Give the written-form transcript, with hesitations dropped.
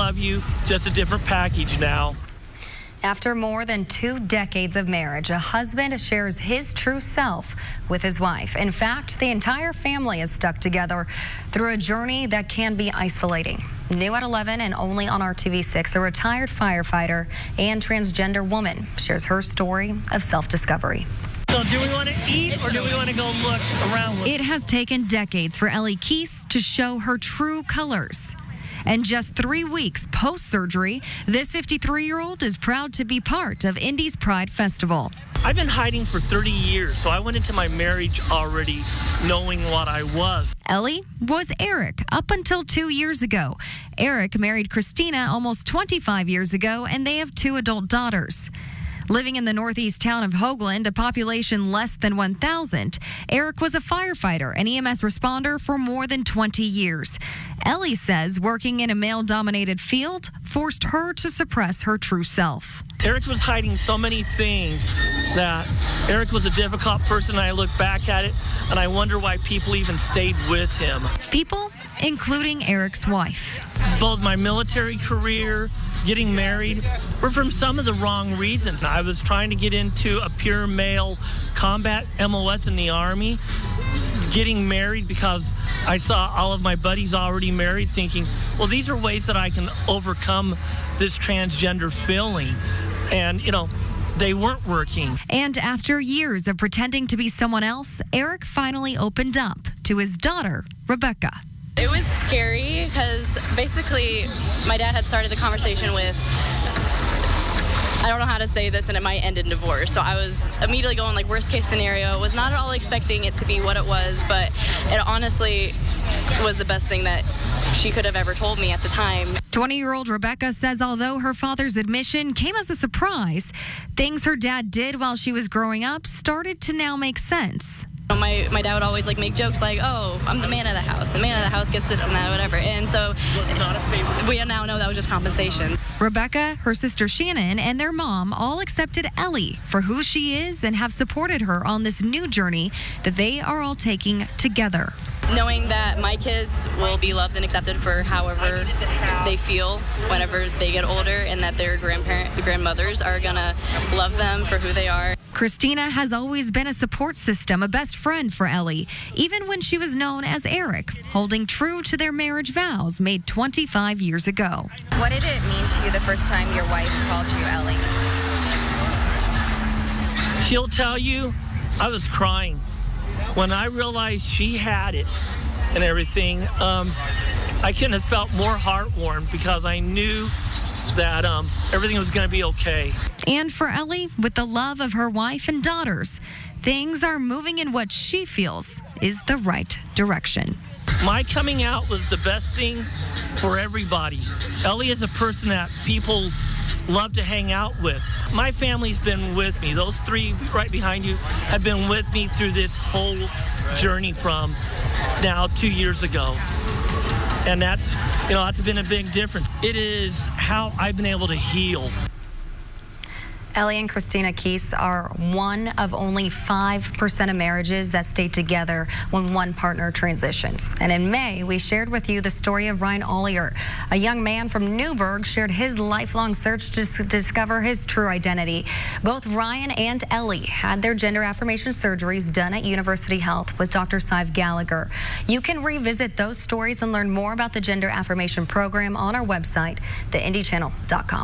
love you, just a different package now. After more than 2 decades of marriage, a husband shares his true self with his wife. In fact, the entire family is stuck together through a journey that can be isolating. New at 11 and only on RTV6, a retired firefighter and transgender woman shares her story of self-discovery. So do we want to eat or do we want to go look around? It has taken decades for Ellie Keese to show her true colors. And just 3 weeks post-surgery, this 53-year-old is proud to be part of Indy's Pride Festival. I've been hiding for 30 years, so I went into my marriage already knowing what I was. Ellie was Eric up until 2 years ago. Eric married Christina almost 25 years ago, and they have 2 adult daughters. Living in the northeast town of Hoagland, a population less than 1,000, Eric was a firefighter and EMS responder for more than 20 years. Ellie says working in a male-dominated field forced her to suppress her true self. Eric was hiding so many things that Eric was a difficult person. I look back at it and I wonder why people even stayed with him. People, including Eric's wife. Both my military career, getting married, were from some of the wrong reasons. I was trying to get into a pure male combat MOS in the Army, getting married because I saw all of my buddies already married, thinking, well, these are ways that I can overcome this transgender feeling. And, you know, they weren't working. And after years of pretending to be someone else, Eric finally opened up to his daughter, Rebecca. It was scary because basically my dad had started the conversation with, I don't know how to say this and it might end in divorce. So I was immediately going like worst case scenario. Was not at all expecting it to be what it was, but it honestly was the best thing that she could have ever told me at the time. 20-year-old Rebecca says although her father's admission came as a surprise, things her dad did while she was growing up started to now make sense. My dad would always like make jokes like, oh, I'm the man of the house. The man of the house gets this and that, whatever. And so we now know that was just compensation. Rebecca, her sister Shannon, and their mom all accepted Ellie for who she is and have supported her on this new journey that they are all taking together. Knowing that my kids will be loved and accepted for however they feel whenever they get older, and that their grandmothers are gonna love them for who they are. Christina has always been a support system, a best friend for Ellie, even when she was known as Eric, holding true to their marriage vows made 25 years ago. What did it mean to you the first time your wife called you Ellie? She'll tell you, I was crying. When I realized she had it and everything, I couldn't have felt more heartwarmed because I knew that everything was going to be okay. And for Ellie, with the love of her wife and daughters, things are moving in what she feels is the right direction. My coming out was the best thing for everybody. Ellie is a person that people love to hang out with. My family's been with me. Those 3 right behind you have been with me through this whole journey from now 2 years ago. And that's been a big difference. It is how I've been able to heal. Ellie and Christina Keese are one of only 5% of marriages that stay together when one partner transitions. And in May, we shared with you the story of Ryan Ollier. A young man from Newburgh shared his lifelong search to discover his true identity. Both Ryan and Ellie had their gender affirmation surgeries done at University Health with Dr. Sive Gallagher. You can revisit those stories and learn more about the gender affirmation program on our website, theindychannel.com.